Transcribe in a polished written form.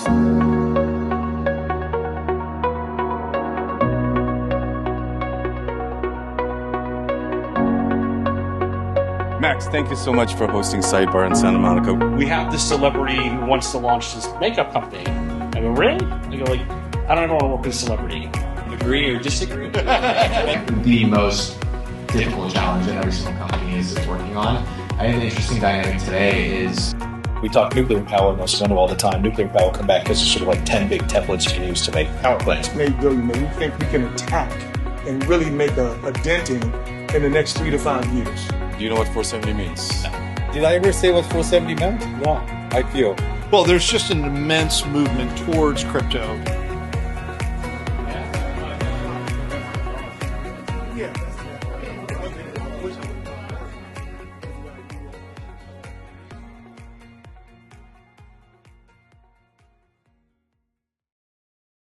AngelList. Max, thank you so much for hosting Sidebar in Santa Monica. We have this celebrity who wants to launch this makeup company. I go, really? I go, I don't ever want to work with a celebrity. Agree or disagree? The most difficult challenge that every single company is working on. I think the interesting dynamic today is we talk nuclear power in El Segundo all the time. Nuclear power will come back because there's sort of like 10 big templates you can use to make power plants. Maybe we think we can attack and really make a dent in the next 3 to 5 years. Do you know what 470 means? Did I ever say what 470 meant? No, IPO. Well, there's just an immense movement towards crypto.